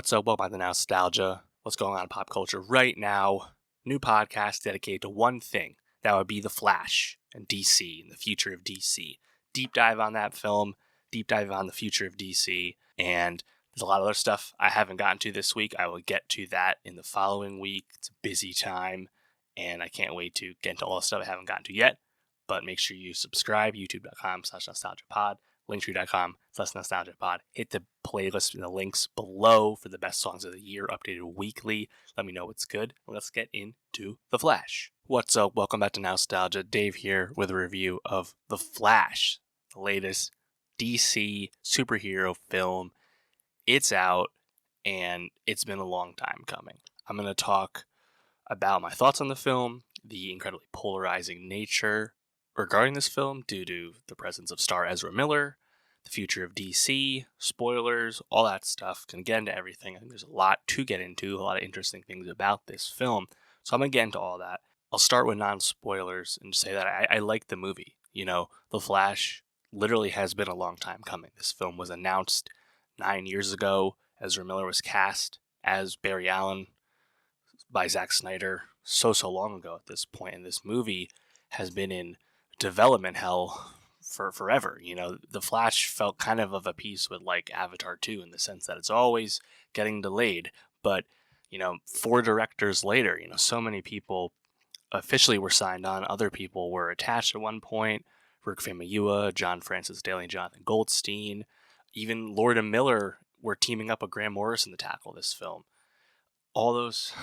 What's up? Welcome to Nostalgia. What's going on in pop culture right now? New podcast dedicated to one thing. That would be The Flash and DC and the future of DC. Deep dive on that film, deep dive on the future of DC, and there's a lot of other stuff I haven't gotten to this week. I will get to that in the following week. It's a busy time, and I can't wait to get into all the stuff I haven't gotten to yet. But make sure you subscribe, youtube.com/nostalgiapod. linktree.com/nostalgiapod. Hit the playlist in the links below for the best songs of the year, updated weekly. Let me know what's good. Let's get into The Flash. What's up? Welcome back to Nostalgia. Dave here with a review of The Flash, the latest DC superhero film. It's out, and it's been a long time coming. I'm going to talk about my thoughts on the film, the incredibly polarizing nature regarding this film due to the presence of star Ezra Miller, the future of DC, spoilers, all that stuff. Can get into everything. I think there's a lot to get into, a lot of interesting things about this film. So I'm going to get into all that. I'll start with non-spoilers and say that I like the movie. You know, The Flash literally has been a long time coming. This film was announced 9 years ago. Ezra Miller was cast as Barry Allen by Zack Snyder so long ago at this point. And this movie has been in development hell for forever. You know, The Flash felt kind of a piece with like Avatar 2 in the sense that it's always getting delayed. But, you know, 4 directors later, you know, so many people officially were signed on. Other people were attached at one point. Rick Famuyiwa, John Francis Daley, and Jonathan Goldstein. Even Lord and Miller were teaming up with Grant Morrison to tackle this film. All those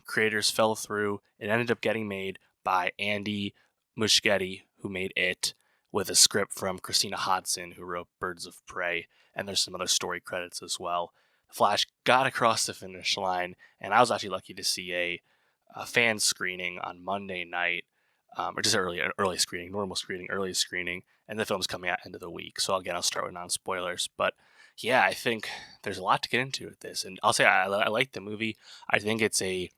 creators fell through. It ended up getting made by Andy Muschietti, who made it, with a script from Christina Hodson, who wrote Birds of Prey, and there's some other story credits as well. The Flash got across the finish line, and I was actually lucky to see a fan screening on Monday night, or just early screening, normal screening, early screening, and the film's coming out end of the week. So again, I'll start with non-spoilers, but yeah, I think there's a lot to get into with this, and I'll say I like the movie. I think it's a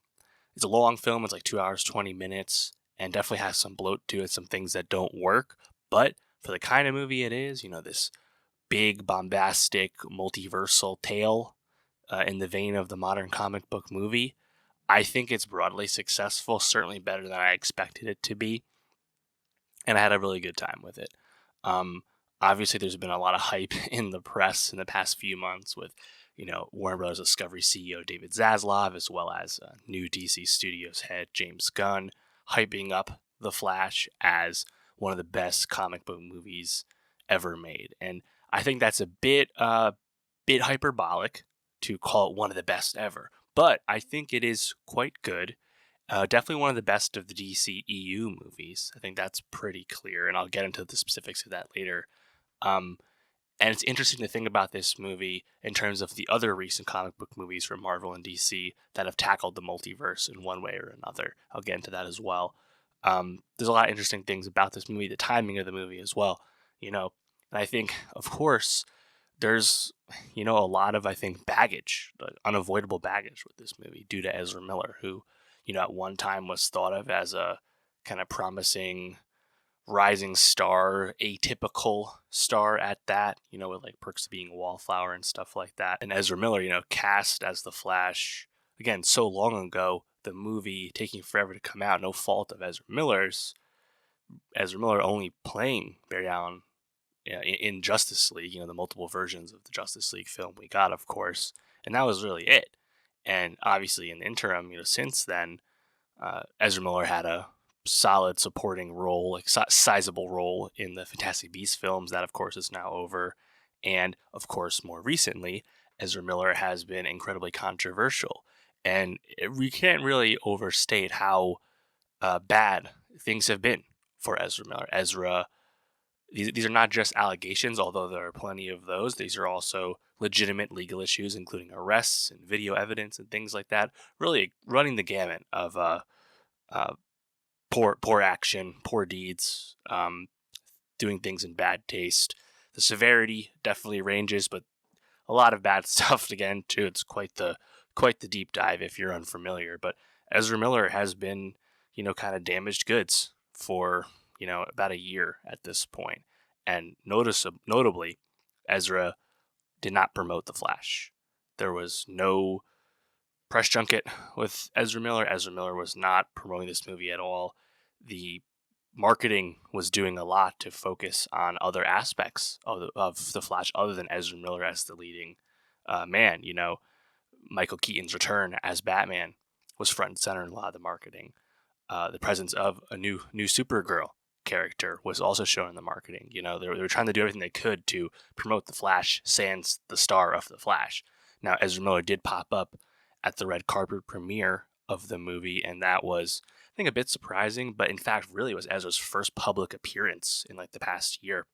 long film. It's like 2 hours 20 minutes, and definitely has some bloat to it, some things that don't work. But for the kind of movie it is, you know, this big, bombastic, multiversal tale in the vein of the modern comic book movie, I think it's broadly successful, certainly better than I expected it to be. And I had a really good time with it. Obviously, there's been a lot of hype in the press in the past few months with, you know, Warner Bros. Discovery CEO David Zaslav, as well as new DC Studios head James Gunn, hyping up The Flash as one of the best comic book movies ever made. And I think that's a bit hyperbolic to call it one of the best ever. But I think it is quite good. Definitely one of the best of the DCEU movies. I think that's pretty clear, and I'll get into the specifics of that later. And it's interesting to think about this movie in terms of the other recent comic book movies from Marvel and DC that have tackled the multiverse in one way or another. I'll get into that as well. There's a lot of interesting things about this movie, the timing of the movie as well, you know. And I think, of course, there's, you know, a lot of, I think, baggage, unavoidable baggage with this movie due to Ezra Miller, who, you know, at one time was thought of as a kind of promising rising star, atypical star at that, you know, with like Perks of Being a Wallflower and stuff like that. And Ezra Miller, you know, cast as the Flash, again, so long ago, the movie taking forever to come out, no fault of Ezra Miller's. Ezra Miller only playing Barry Allen in Justice League, you know, the multiple versions of the Justice League film we got, of course. And that was really it. And obviously in the interim, you know, since then, Ezra Miller had a solid supporting role, like sizable role in the Fantastic Beasts films. That, of course, is now over. And, of course, more recently, Ezra Miller has been incredibly controversial. And we can't really overstate how bad things have been for Ezra Miller. These are not just allegations, although there are plenty of those. These are also legitimate legal issues, including arrests and video evidence and things like that. Really running the gamut of poor action, poor deeds, doing things in bad taste. The severity definitely ranges, but a lot of bad stuff to get into. It's quite the deep dive if you're unfamiliar. But Ezra Miller has been, you know, kind of damaged goods for, you know, about a year at this point. And notably, Ezra did not promote The Flash. There was no press junket with Ezra Miller. Ezra Miller was not promoting this movie at all. The marketing was doing a lot to focus on other aspects of the Flash other than Ezra Miller as the leading man. Michael Keaton's return as Batman was front and center in a lot of the marketing. The presence of a new Supergirl character was also shown in the marketing. They were trying to do everything they could to promote the Flash, sans the star of the Flash. Now, Ezra Miller did pop up at the red carpet premiere of the movie, and that was, I think, a bit surprising, but in fact, really was Ezra's first public appearance in the past year.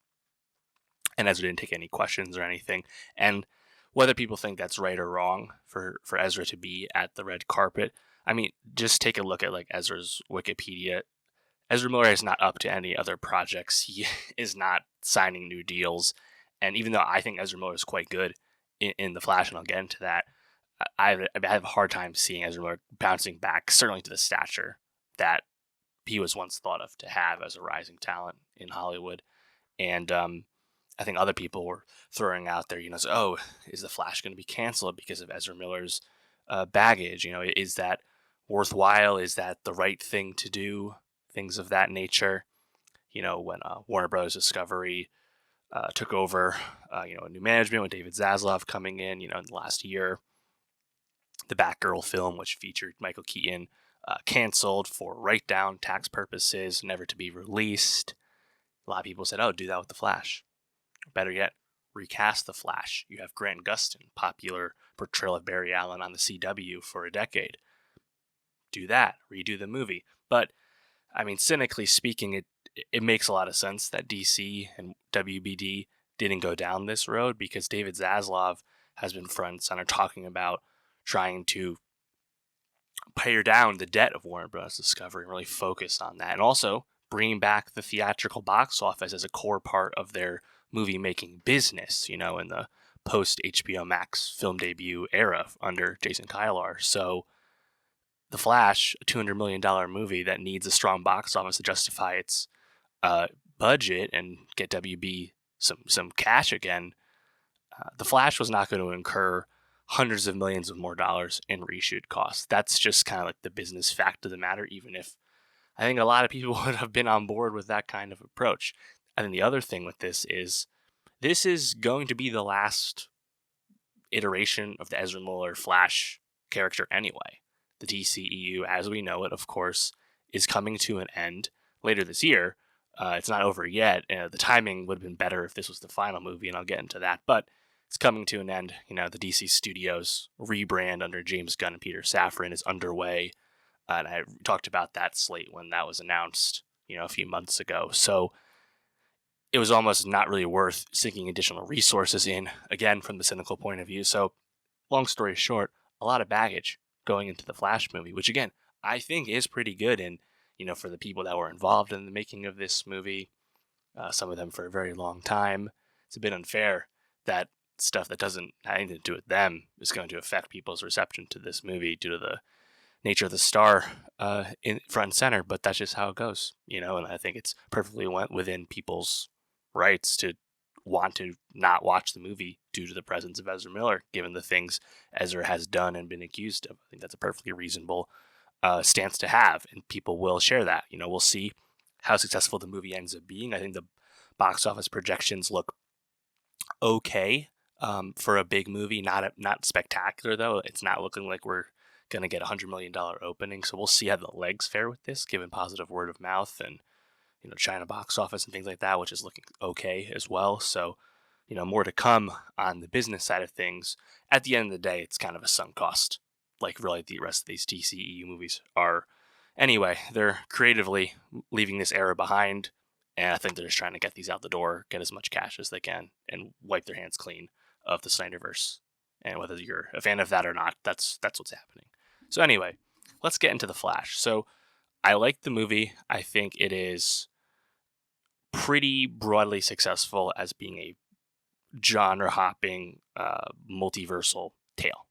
And Ezra didn't take any questions or anything. And whether people think that's right or wrong for Ezra to be at the red carpet, I mean, just take a look at Ezra's Wikipedia. Ezra Miller is not up to any other projects. He is not signing new deals. And even though I think Ezra Miller is quite good in The Flash, and I'll get into that, I have a hard time seeing Ezra Miller bouncing back, certainly to the stature that he was once thought of to have as a rising talent in Hollywood. And I think other people were throwing out there, is The Flash going to be canceled because of Ezra Miller's baggage? Is that worthwhile? Is that the right thing to do? Things of that nature. When Warner Bros. Discovery took over, a new management with David Zaslav coming in, in the last year. The Batgirl film, which featured Michael Keaton, canceled for write-down tax purposes, never to be released. A lot of people said, do that with The Flash. Better yet, recast The Flash. You have Grant Gustin, popular portrayal of Barry Allen on the CW for a decade. Do that. Redo the movie. But, I mean, cynically speaking, it makes a lot of sense that DC and WBD didn't go down this road, because David Zaslav has been front and center talking about trying to pare down the debt of Warner Bros. Discovery and really focus on that. And also bringing back the theatrical box office as a core part of their movie-making business, in the post-HBO Max film debut era under Jason Kilar. So The Flash, a $200 million movie that needs a strong box office to justify its budget and get WB some cash again, The Flash was not going to incur hundreds of millions of more dollars in reshoot costs. That's just kind of the business fact of the matter, even if I think a lot of people would have been on board with that kind of approach. And then the other thing with this is going to be the last iteration of the Ezra Miller Flash character anyway. The DCEU, as we know it, of course, is coming to an end later this year. It's not over yet. The timing would have been better if this was the final movie, and I'll get into that. But it's coming to an end. The DC Studios rebrand under James Gunn and Peter Safran is underway. And I talked about that slate when that was announced, a few months ago. So it was almost not really worth sinking additional resources in, again, from the cynical point of view. So long story short, a lot of baggage going into the Flash movie, which again, I think is pretty good. And, for the people that were involved in the making of this movie, some of them for a very long time, it's a bit unfair that stuff that doesn't have anything to do with them is going to affect people's reception to this movie due to the nature of the star in front and center. But that's just how it goes, and I think it's perfectly within people's rights to want to not watch the movie due to the presence of Ezra Miller, given the things Ezra has done and been accused of. I think that's a perfectly reasonable stance to have, and people will share that. We'll see how successful the movie ends up being. I think the box office projections look okay for a big movie, not spectacular though. It's not looking like we're going to get $100 million opening, so we'll see how the legs fare with this, given positive word of mouth and China box office and things like that, which is looking okay as well. So more to come on the business side of things. At the end of the day, it's kind of a sunk cost, like really the rest of these DCEU movies are. Anyway, they're creatively leaving this era behind, and I think they're just trying to get these out the door, get as much cash as they can, and wipe their hands clean of the Snyderverse. And whether you're a fan of that or not, that's what's happening. So anyway, let's get into The Flash. So I like the movie. I think it is pretty broadly successful as being a genre-hopping, multiversal tale.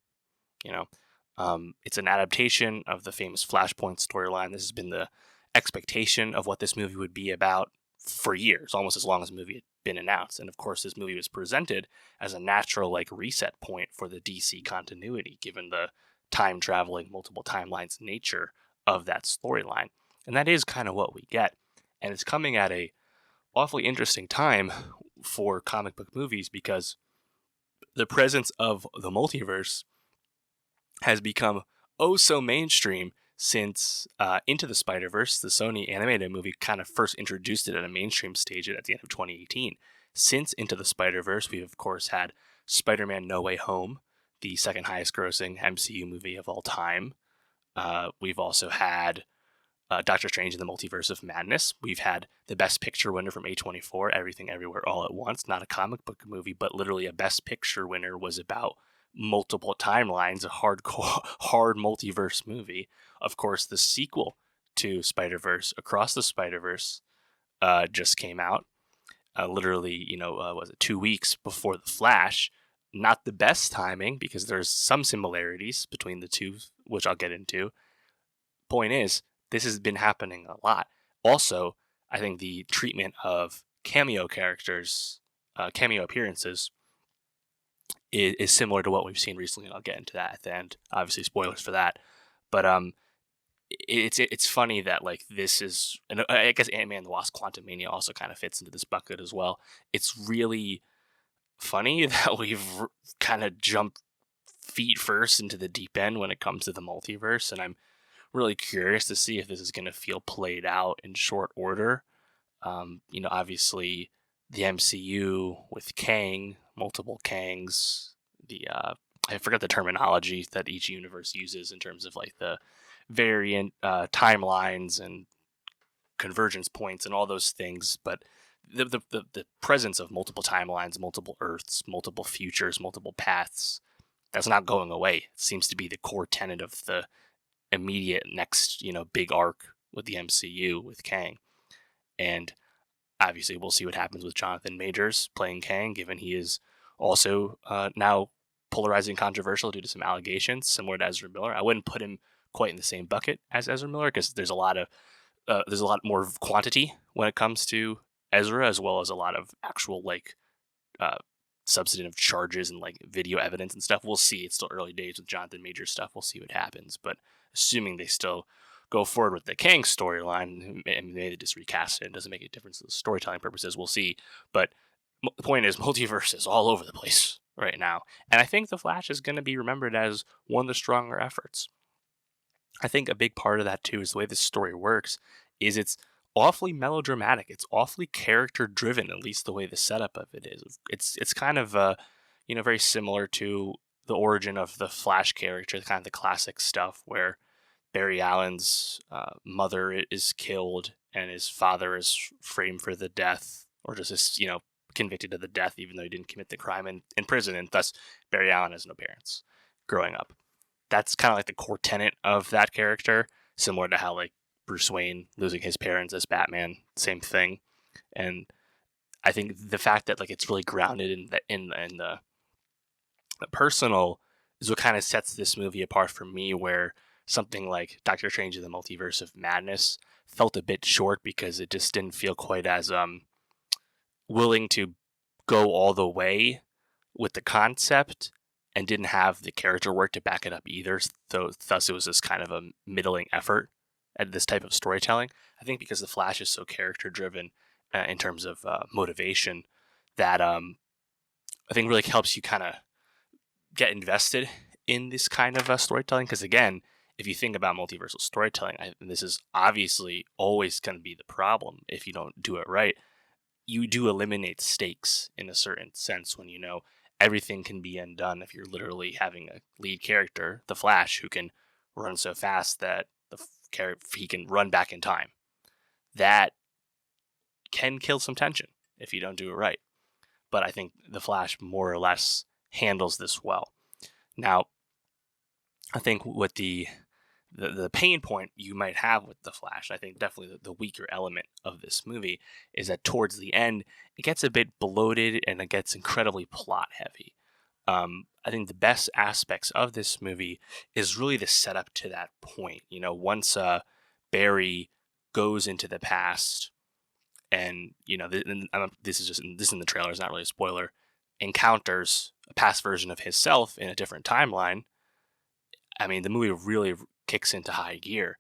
It's an adaptation of the famous Flashpoint storyline. This has been the expectation of what this movie would be about for years, almost as long as the movie been announced. And of course, this movie was presented as a natural like reset point for the DC continuity, given the time traveling, multiple timelines nature of that storyline. And that is kind of what we get. And it's coming at a awfully interesting time for comic book movies because the presence of the multiverse has become oh so mainstream since Into the Spider-Verse, the Sony animated movie, kind of first introduced it at a mainstream stage at the end of 2018. Since Into the Spider-Verse, we've of course had Spider-Man No Way Home, the second highest grossing MCU movie of all time. We've also had Doctor Strange in the Multiverse of Madness. We've had the Best Picture winner from A24, Everything Everywhere All at Once. Not a comic book movie, but literally a Best Picture winner was about multiple timelines, a hard multiverse movie. Of course, the sequel to Spider-Verse, Across the Spider-Verse, just came out. Literally, was it 2 weeks before The Flash? Not the best timing because there's some similarities between the two, which I'll get into. Point is, this has been happening a lot. Also, I think the treatment of cameo characters, cameo appearances, is similar to what we've seen recently, and I'll get into that at the end. Obviously, spoilers for that. But it's funny that like this is, and I guess Ant-Man and the Wasp: Quantumania also kind of fits into this bucket as well. It's really funny that we've kind of jumped feet first into the deep end when it comes to the multiverse, and I'm really curious to see if this is going to feel played out in short order. Obviously the MCU with Kang, multiple Kangs, I forgot the terminology that each universe uses in terms of like the variant timelines and convergence points and all those things, but the presence of multiple timelines, multiple Earths, multiple futures, multiple paths, that's not going away. It seems to be the core tenet of the immediate next, big arc with the MCU with Kang. And obviously we'll see what happens with Jonathan Majors playing Kang, given he is also now polarizing and controversial due to some allegations similar to Ezra Miller. I wouldn't put him quite in the same bucket as Ezra Miller because there's a lot more quantity when it comes to Ezra, as well as a lot of actual like substantive charges and like video evidence and stuff. We'll see. It's still early days with Jonathan Majors stuff. We'll see what happens. But assuming they still go forward with the Kang storyline, and maybe they just recast it, it doesn't make a difference to the storytelling purposes. We'll see. But the point is, multiverse is all over the place right now. And I think The Flash is going to be remembered as one of the stronger efforts. I think a big part of that, too, is the way this story works is it's awfully melodramatic. It's awfully character-driven, at least the way the setup of it is. It's kind of, very similar to the origin of the Flash character, kind of the classic stuff where Barry Allen's mother is killed and his father is framed for the death, or just convicted of the death, even though he didn't commit the crime in prison, and thus Barry Allen has no parents growing up. That's kind of like the core tenet of that character, similar to how like Bruce Wayne losing his parents as Batman, same thing. And I think the fact that like it's really grounded in the personal is what kind of sets this movie apart for me, where something like Doctor Strange in the Multiverse of Madness felt a bit short because it just didn't feel quite as willing to go all the way with the concept and didn't have the character work to back it up either. So thus it was just kind of a middling effort at this type of storytelling. I think because The Flash is so character driven in terms of motivation, that I think really helps you kind of get invested in this kind of storytelling. Because again, if you think about multiversal storytelling, this is obviously always going to be the problem if you don't do it right. You do eliminate stakes in a certain sense when everything can be undone if you're literally having a lead character, the Flash, who can run so fast that he can run back in time. That can kill some tension if you don't do it right. But I think the Flash more or less handles this well. Now, I think what the pain point you might have with the Flash, I think definitely the weaker element of this movie, is that towards the end, it gets a bit bloated and it gets incredibly plot heavy. I think the best aspects of this movie is really the setup to that point. Once Barry goes into the past and this is in the trailer. It's not really a spoiler. Encounters a past version of himself in a different timeline. I mean, the movie really kicks into high gear.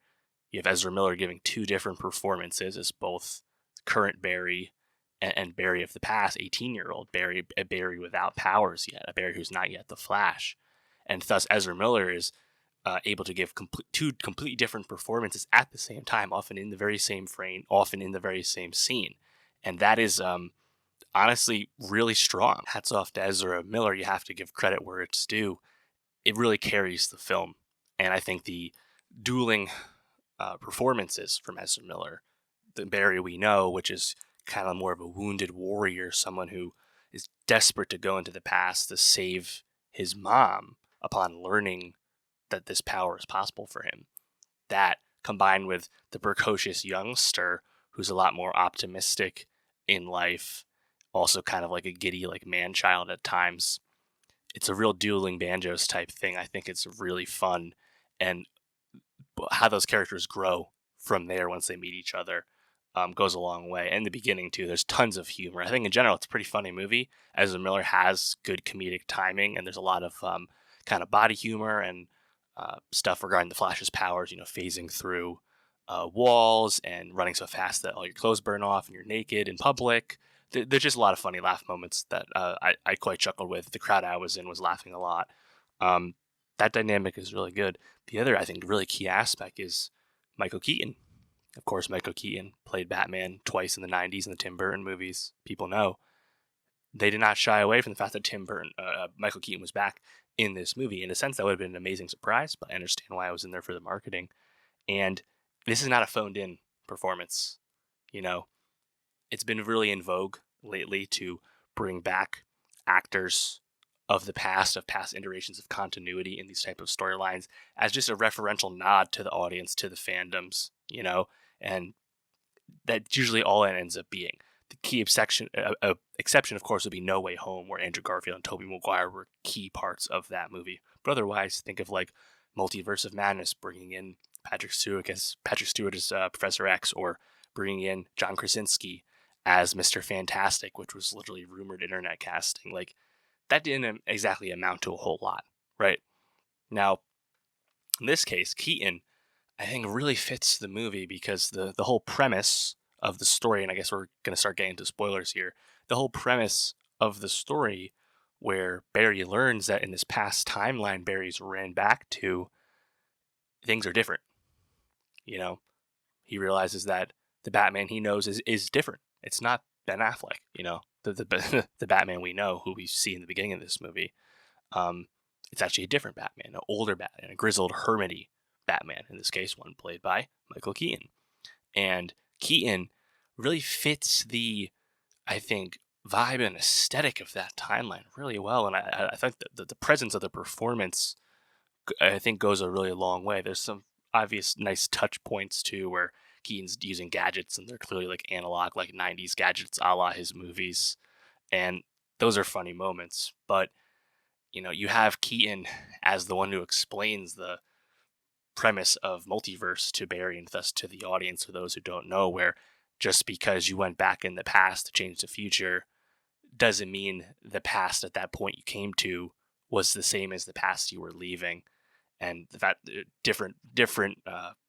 You have Ezra Miller giving two different performances as both current Barry and Barry of the past, 18-year-old Barry, a Barry without powers yet, a Barry who's not yet the Flash. And thus Ezra Miller is able to give two completely different performances at the same time, often in the very same frame, often in the very same scene. And that is honestly really strong. Hats off to Ezra Miller. You have to give credit where it's due. It really carries the film. And I think the dueling performances from Ezra Miller, the Barry we know, which is kind of more of a wounded warrior, someone who is desperate to go into the past to save his mom upon learning that this power is possible for him. That, combined with the precocious youngster who's a lot more optimistic in life, also kind of like a giddy like man-child at times. It's a real dueling banjos type thing. I think it's really fun, and how those characters grow from there once they meet each other goes a long way. And in the beginning too, there's tons of humor. I think in general it's a pretty funny movie. Ezra Miller has good comedic timing, and there's a lot of kind of body humor and stuff regarding the Flash's powers. Phasing through walls and running so fast that all your clothes burn off and you're naked in public. There's just a lot of funny laugh moments that I quite chuckled with. The crowd I was in was laughing a lot. That dynamic is really good. The other, I think, really key aspect is Michael Keaton. Of course, Michael Keaton played Batman twice in the 90s in the Tim Burton movies. People know. They did not shy away from the fact that Michael Keaton was back in this movie. In a sense, that would have been an amazing surprise, but I understand why I was in there for the marketing. And this is not a phoned-in performance. It's been really in vogue lately to bring back actors of past iterations of continuity in these type of storylines as just a referential nod to the audience, to the fandoms, and that's usually all it ends up being. The key exception, of course, would be No Way Home, where Andrew Garfield and Tobey Maguire were key parts of that movie. But otherwise, think of like Multiverse of Madness, bringing in Patrick Stewart as Professor X, or bringing in John Krasinski as Mr. Fantastic, which was literally rumored internet casting. Like, that didn't exactly amount to a whole lot, right? Now, in this case, Keaton, I think, really fits the movie because the whole premise of the story, and I guess we're going to start getting into spoilers here, the whole premise of the story where Barry learns that in this past timeline Barry's ran back to, things are different. He realizes that the Batman he knows is different. It's not Ben Affleck, the Batman we know, who we see in the beginning of this movie. It's actually a different Batman, an older Batman, a grizzled, hermity Batman, in this case, one played by Michael Keaton. And Keaton really fits the, I think, vibe and aesthetic of that timeline really well. And I think that the presence of the performance, I think, goes a really long way. There's some obvious nice touch points too, where Keaton's using gadgets and they're clearly like analog, like 90s gadgets a la his movies. And those are funny moments. But, you have Keaton as the one who explains the premise of multiverse to Barry and thus to the audience, for those who don't know, where just because you went back in the past to change the future doesn't mean the past at that point you came to was the same as the past you were leaving. And that different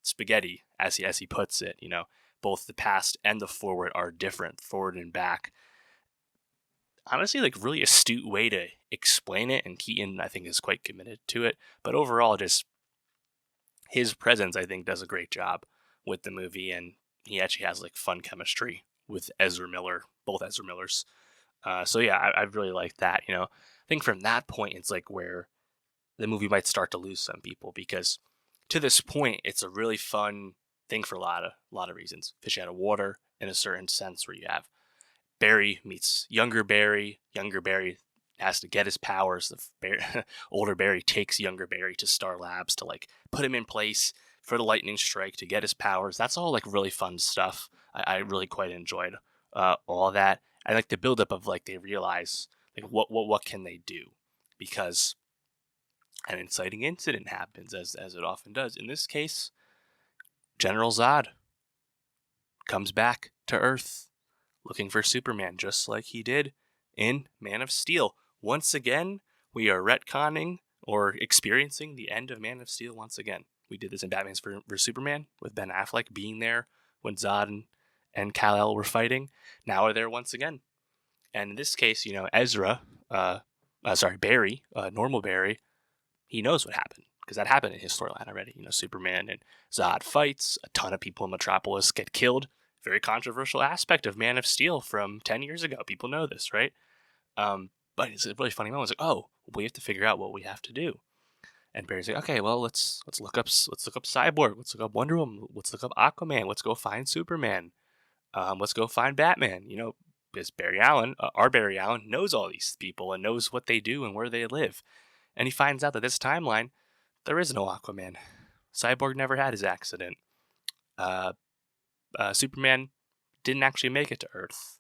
spaghetti, as he puts it, both the past and the forward are different, forward and back. Honestly, like, really astute way to explain it, and Keaton, I think, is quite committed to it. But overall, just his presence, I think, does a great job with the movie, and he actually has like fun chemistry with Ezra Miller, both Ezra Millers. So yeah, I really like that. I think from that point, it's like where the movie might start to lose some people, because to this point, it's a really fun thing for a lot of reasons. Fish out of water, in a certain sense, where you have Barry meets younger Barry. Younger Barry has to get his powers. Older Barry takes younger Barry to Star Labs to like put him in place for the lightning strike to get his powers. That's all like really fun stuff. I really quite enjoyed all that. I like the buildup of like they realize like what can they do, because an inciting incident happens, as it often does. In this case, General Zod comes back to Earth looking for Superman, just like he did in Man of Steel. Once again, we are retconning or experiencing the end of Man of Steel once again. We did this in Batman vs. Superman with Ben Affleck being there when Zod and Kal-El were fighting. Now we're there once again. And in this case, Barry, normal Barry, he knows what happened because that happened in his storyline already. Superman and Zod fights, a ton of people in Metropolis get killed. Very controversial aspect of Man of Steel from 10 years ago. People know this, right? But it's a really funny moment. It's like, oh, we have to figure out what we have to do. And Barry's like, okay, well, let's look up Cyborg, let's look up Wonder Woman, let's look up Aquaman, let's go find Superman, let's go find Batman. Because Barry Allen, our Barry Allen, knows all these people and knows what they do and where they live. And he finds out that this timeline, there is no Aquaman. Cyborg never had his accident. Superman didn't actually make it to Earth.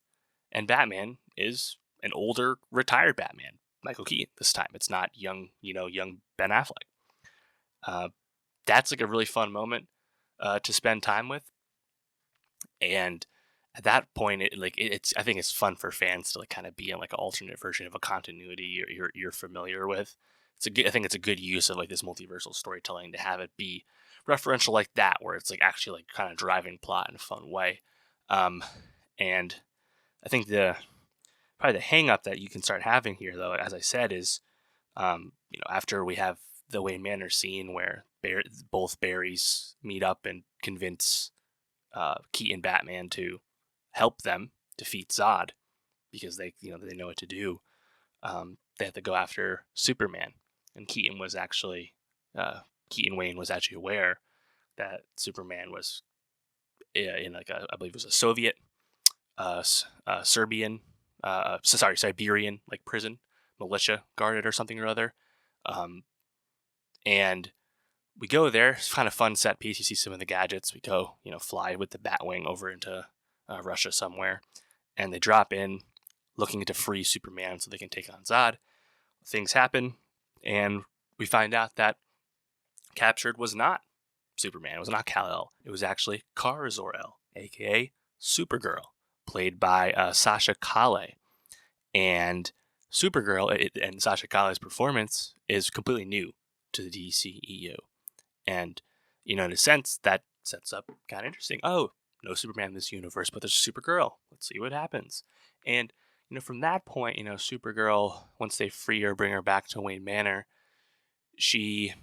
And Batman is an older, retired Batman, Michael Keaton this time. It's not young Ben Affleck. That's like a really fun moment to spend time with. And at that point, I think it's fun for fans to like kind of be in like an alternate version of a continuity you're familiar with. I think it's a good use of like this multiversal storytelling to have it be referential like that, where it's like actually like kind of driving plot in a fun way. And I think probably the hang up that you can start having here, though, as I said, is after we have the Wayne Manor scene where both Barrys meet up and convince Keaton Batman to help them defeat Zod because they know what to do. They have to go after Superman, and Keaton Wayne was actually aware that Superman was in like I believe it was a Soviet, Siberian like prison, militia guarded or something or other. And we go there. It's kind of fun set piece. You see some of the gadgets. We go, fly with the Batwing over into Russia somewhere, and they drop in looking to free Superman so they can take on Zod. Things happen, and we find out that captured was not Superman. It was not Kal-El. It was actually Kara Zor-El, a.k.a. Supergirl, played by Sasha Calle. And Supergirl and Sasha Calle's performance is completely new to the DCEU. And, in a sense, that sets up kind of interesting. Oh, no Superman in this universe, but there's Supergirl. Let's see what happens. And, from that point, Supergirl, once they free her, bring her back to Wayne Manor, she,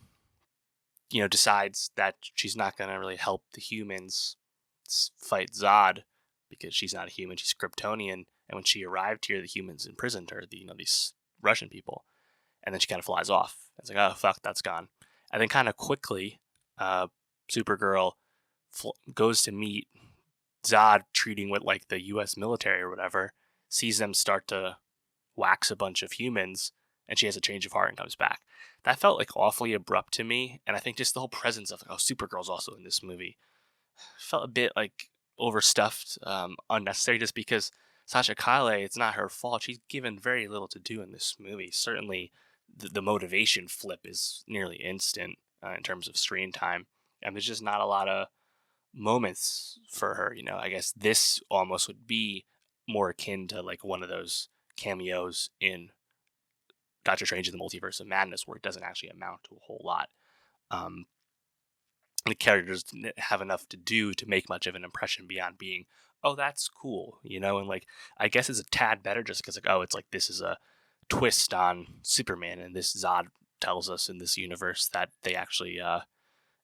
decides that she's not going to really help the humans fight Zod because she's not a human, she's Kryptonian. And when she arrived here, the humans imprisoned her, these Russian people. And then she kind of flies off. It's like, oh, fuck, that's gone. And then kind of quickly, Supergirl goes to meet Zod, treating with like the U.S. military or whatever, sees them start to wax a bunch of humans, and she has a change of heart and comes back. That felt like awfully abrupt to me. And I think just the whole presence of, Supergirl's also in this movie felt a bit like overstuffed, unnecessary, just because Sasha Calle, it's not her fault. She's given very little to do in this movie. Certainly, the motivation flip is nearly instant in terms of screen time. And there's just not a lot of moments for her. I guess this almost would be more akin to like one of those cameos in Doctor Strange in the Multiverse of Madness, where it doesn't actually amount to a whole lot. The characters didn't have enough to do to make much of an impression beyond being, oh, that's cool, and like, I guess it's a tad better just because like, oh, it's like this is a twist on Superman, and this Zod tells us in this universe that they actually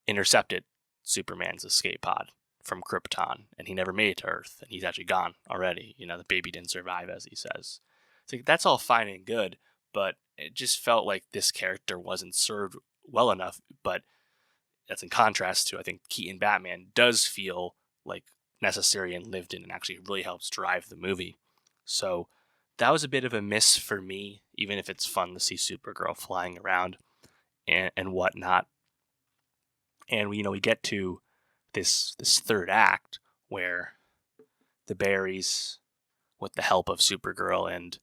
intercepted Superman's escape pod from Krypton, and he never made it to Earth, and he's actually gone already. The baby didn't survive, as he says. It's like, that's all fine and good, but it just felt like this character wasn't served well enough. But that's in contrast to, I think, Keaton Batman does feel like necessary and lived in, and actually really helps drive the movie. So that was a bit of a miss for me, even if it's fun to see Supergirl flying around and whatnot. And we get to this third act where the Barrys, with the help of Supergirl and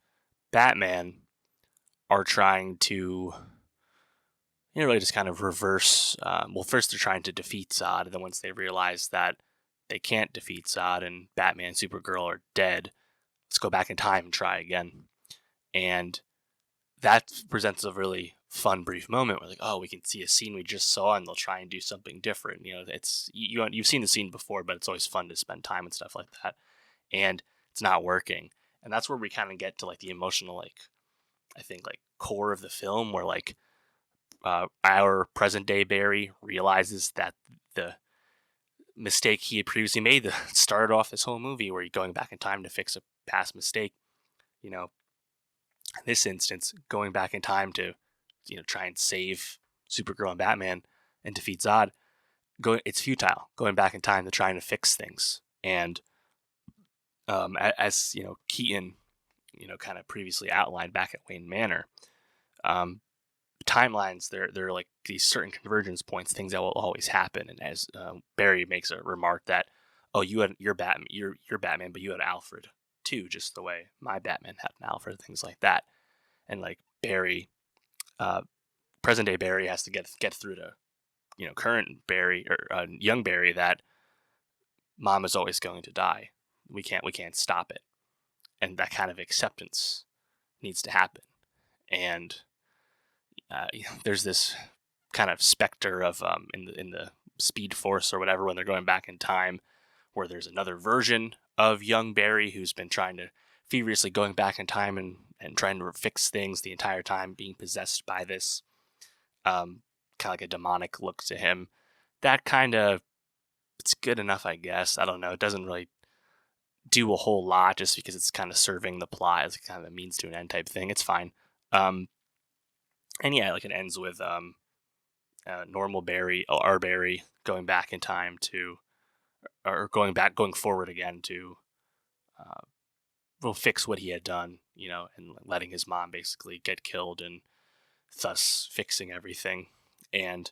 Batman, are trying to really just kind of reverse. First they're trying to defeat Zod, and then once they realize that they can't defeat Zod and Batman and Supergirl are dead, let's go back in time and try again. And that presents a really fun, brief moment where like, oh, we can see a scene we just saw and they'll try and do something different. It's you've seen the scene before, but it's always fun to spend time and stuff like that. And it's not working. And that's where we kind of get to like the emotional, like, I think like core of the film where like our present day Barry realizes that the mistake he had previously made that started off this whole movie where he's going back in time to fix a past mistake, in this instance, going back in time to, try and save Supergirl and Batman and defeat Zod, it's futile going back in time to trying to fix things. And as Keaton, kind of previously outlined back at Wayne Manor, timelines, they're like these certain convergence points, things that will always happen. And as Barry makes a remark that, oh, you're Batman, but you had Alfred too, just the way my Batman had an Alfred, things like that. And like Barry, present day Barry has to get through to current Barry or young Barry that mom is always going to die. We can't stop it, and that kind of acceptance needs to happen. And there's this kind of specter of in the Speed Force or whatever when they're going back in time, where there's another version of young Barry who's been trying to feverishly going back in time and trying to fix things the entire time, being possessed by this kind of like a demonic look to him. That kind of, it's good enough, I guess. I don't know. It doesn't really do a whole lot just because it's kind of serving the plot as kind of a means to an end type thing. It's fine. And yeah, like it ends with normal Barry, our Barry, going back in time to, or going forward again to fix what he had done, and letting his mom basically get killed and thus fixing everything. And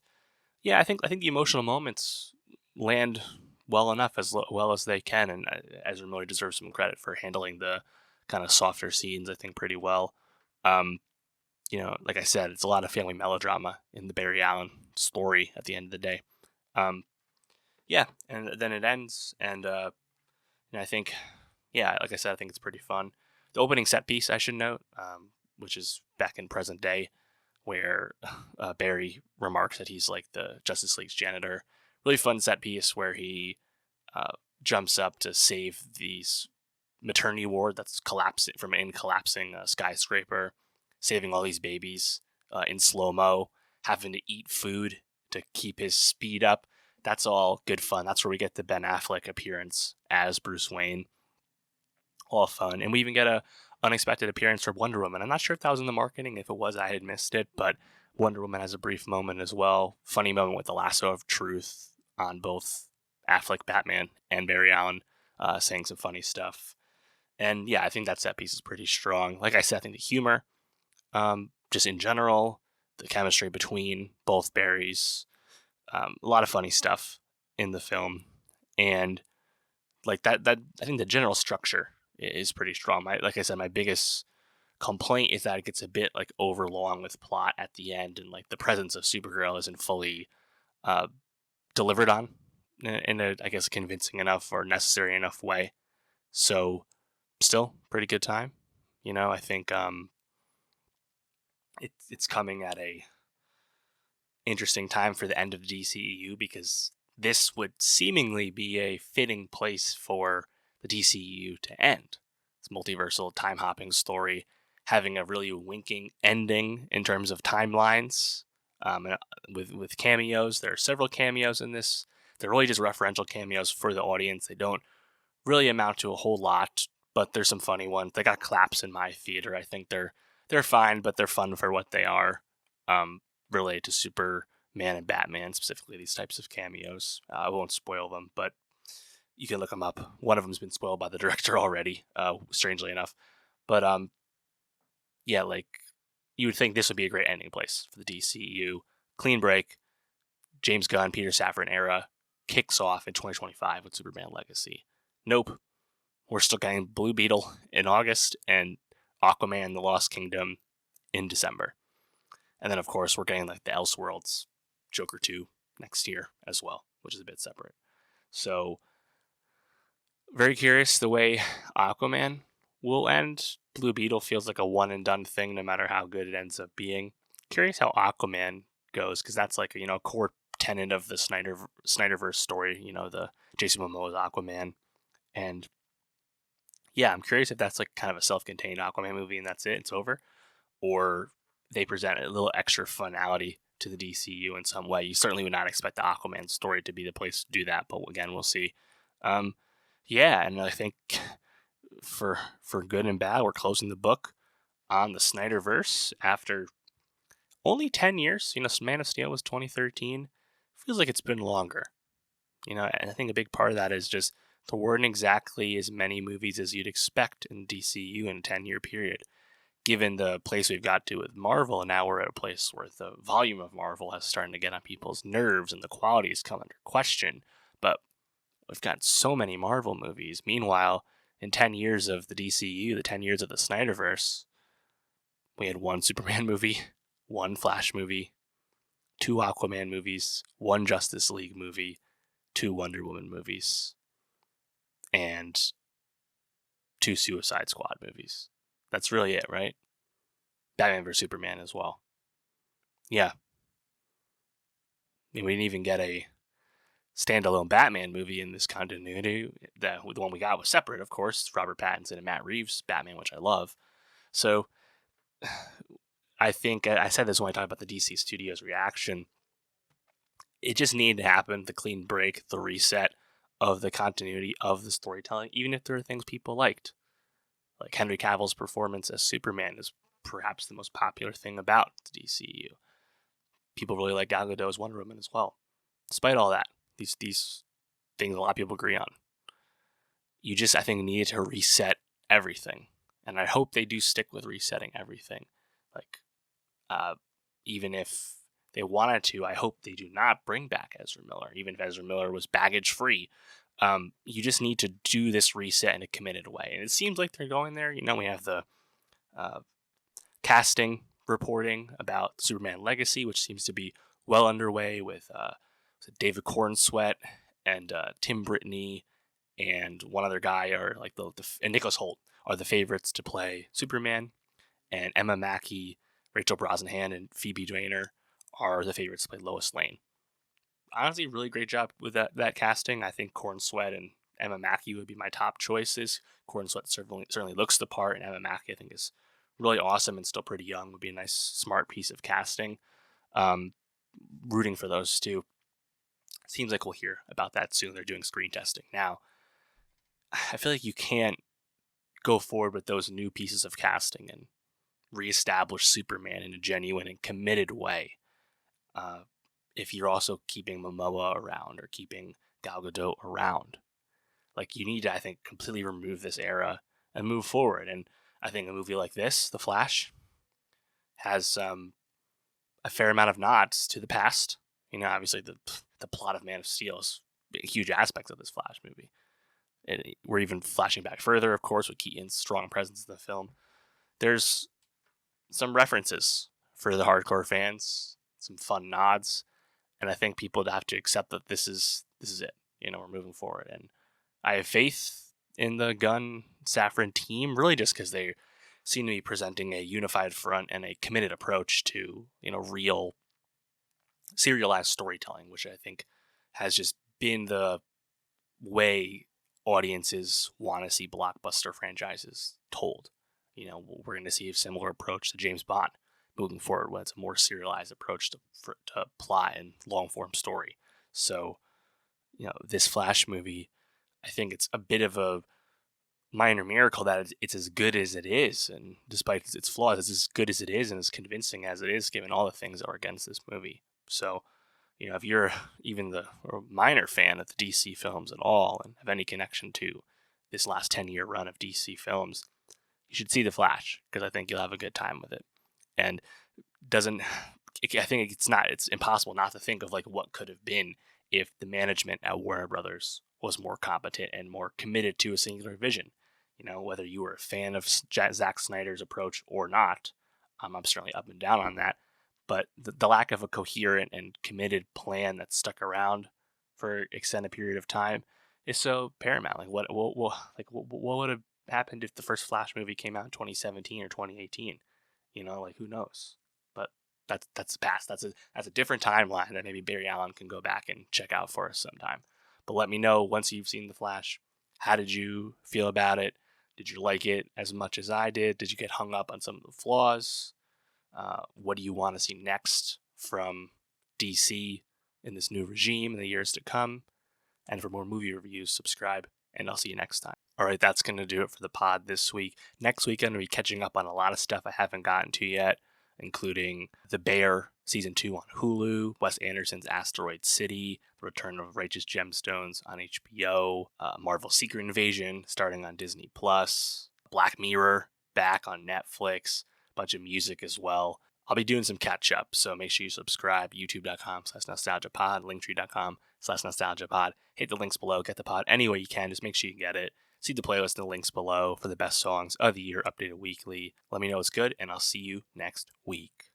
yeah, I think the emotional moments land well enough, as well as they can, and Ezra Miller deserves some credit for handling the kind of softer scenes, I think, pretty well. Like I said, it's a lot of family melodrama in the Barry Allen story at the end of the day. Yeah, and then it ends, and I think, yeah, like I said, I think it's pretty fun. The opening set piece, I should note, which is back in present day, where Barry remarks that he's like the Justice League's janitor. Really fun set piece where he jumps up to save these maternity ward that's collapsing from an collapsing skyscraper, saving all these babies in slow-mo, having to eat food to keep his speed up. That's all good fun. That's where we get the Ben Affleck appearance as Bruce Wayne. All fun. And we even get a unexpected appearance from Wonder Woman. I'm not sure if that was in the marketing. If it was, I had missed it. But Wonder Woman has a brief moment as well. Funny moment with the lasso of truth on both Affleck Batman and Barry Allen saying some funny stuff. And yeah, I think that set piece is pretty strong. Like I said, I think the humor, just in general, the chemistry between both Barrys, a lot of funny stuff in the film. And like that I think the general structure is pretty strong. Like I said, my biggest complaint is that it gets a bit like overlong with plot at the end, and like the presence of Supergirl isn't fully delivered on in a, I guess, convincing enough or necessary enough way. So still pretty good time. I think it's coming at a interesting time for the end of the DCEU, because this would seemingly be a fitting place for the DCEU to end. This multiversal time-hopping story having a really winking ending in terms of timelines, with cameos. There are several cameos in this. They're really just referential cameos for the audience. They don't really amount to a whole lot, but there's some funny ones. They got claps in my theater. I think they're fine, but they're fun for what they are, related to Superman and Batman, specifically these types of cameos. I won't spoil them, but you can look them up. One of them's been spoiled by the director already, strangely enough. But yeah, like you would think this would be a great ending place for the DCU. Clean break. James Gunn, Peter Safran era kicks off in 2025 with Superman Legacy. Nope. We're still getting Blue Beetle in August and Aquaman the Lost Kingdom in December. And then, of course, we're getting like the Elseworlds Joker 2 next year as well, which is a bit separate. So, very curious the way Aquaman will end. Blue Beetle feels like a one and done thing, no matter how good it ends up being. Curious how Aquaman goes, because that's like a core tenet of the Snyderverse story. The Jason Momoa's Aquaman, and yeah, I'm curious if that's like kind of a self-contained Aquaman movie and that's it, it's over, or they present a little extra finality to the DCU in some way. You certainly would not expect the Aquaman story to be the place to do that, but again, we'll see. Yeah, and I think for good and bad, we're closing the book on the Snyderverse after only 10 years. Man of Steel was 2013. Feels like it's been longer. And I think a big part of that is just there weren't exactly as many movies as you'd expect in DCU in a 10-year period. Given the place we've got to with Marvel, and now we're at a place where the volume of Marvel has started to get on people's nerves and the quality has come under question. But we've got so many Marvel movies. Meanwhile, in 10 years of the DCU, the 10 years of the Snyderverse, we had one Superman movie, one Flash movie, two Aquaman movies, one Justice League movie, two Wonder Woman movies, and two Suicide Squad movies. That's really it, right? Batman vs. Superman as well. Yeah. We didn't even get a standalone Batman movie in this continuity. The one we got was separate, of course. Robert Pattinson and Matt Reeves' Batman, which I love. So I think I said this when I talked about the DC Studios reaction. It just needed to happen, the clean break, the reset of the continuity of the storytelling, even if there are things people liked. Like Henry Cavill's performance as Superman is perhaps the most popular thing about the DCU. People really like Gal Gadot as Wonder Woman as well. Despite all that, these things a lot of people agree on. You just, I think, needed to reset everything. And I hope they do stick with resetting everything. Like, even if they wanted to, I hope they do not bring back Ezra Miller, even if Ezra Miller was baggage free. You just need to do this reset in a committed way. And it seems like they're going there. We have the casting reporting about Superman Legacy, which seems to be well underway with David Cornsweet and Tim Brittany and one other guy, or like and Nicholas Hoult are the favorites to play Superman, and Emma Mackey, Rachel Brosnahan, and Phoebe Draynor are the favorites to play Lois Lane. Honestly, really great job with that casting. I think Cornsweet and Emma Mackey would be my top choices. Cornsweet certainly looks the part, and Emma Mackey I think is really awesome and still pretty young. Would be a nice, smart piece of casting. Rooting for those two. Seems like we'll hear about that soon. They're doing screen testing now. I feel like you can't go forward with those new pieces of casting and reestablish Superman in a genuine and committed way if you're also keeping Momoa around or keeping Gal Gadot around. Like, you need to, I think, completely remove this era and move forward. And I think a movie like this, The Flash, has a fair amount of nods to the past. Obviously the plot of Man of Steel is a huge aspect of this Flash movie. We're even flashing back further, of course, with Keaton's strong presence in the film. There's some references for the hardcore fans, some fun nods, and I think people have to accept that this is it. We're moving forward, and I have faith in the Gunn Safran team, really just because they seem to be presenting a unified front and a committed approach to real serialized storytelling, which I think has just been the way audiences want to see blockbuster franchises told. We're going to see a similar approach to James Bond moving forward, when it's a more serialized approach to plot and long form story. So, this Flash movie, I think it's a bit of a minor miracle that it's as good as it is, and despite its flaws, it's as good as it is and as convincing as it is, given all the things that are against this movie. So, if you're even a minor fan of the DC films at all and have any connection to this last 10-year run of DC films, you should see The Flash, because I think you'll have a good time with it. And I think it's impossible not to think of like what could have been if the management at Warner Brothers was more competent and more committed to a singular vision. Whether you were a fan of Zack Snyder's approach or not, I'm certainly up and down on that. But the lack of a coherent and committed plan that's stuck around for an extended period of time is so paramount. Like what would have happened if the first Flash movie came out in 2017 or 2018? You know, like, who knows? But that's the past. That's a different timeline that maybe Barry Allen can go back and check out for us sometime. But let me know once you've seen The Flash. How did you feel about it? Did you like it as much as I did? Did you get hung up on some of the flaws? What do you want to see next from DC in this new regime in the years to come? And for more movie reviews, subscribe, and I'll see you next time. All right, that's going to do it for the pod this week. Next week, I'm going to be catching up on a lot of stuff I haven't gotten to yet, including The Bear Season 2 on Hulu, Wes Anderson's Asteroid City, The Return of Righteous Gemstones on HBO, Marvel Secret Invasion starting on Disney+, Black Mirror back on Netflix, a bunch of music as well. I'll be doing some catch-up, so make sure you subscribe, youtube.com/nostalgiapod, linktree.com/nostalgiapod. Hit the links below, get the pod any way you can, just make sure you get it. See the playlist in the links below for the best songs of the year, updated weekly. Let me know it's good, and I'll see you next week.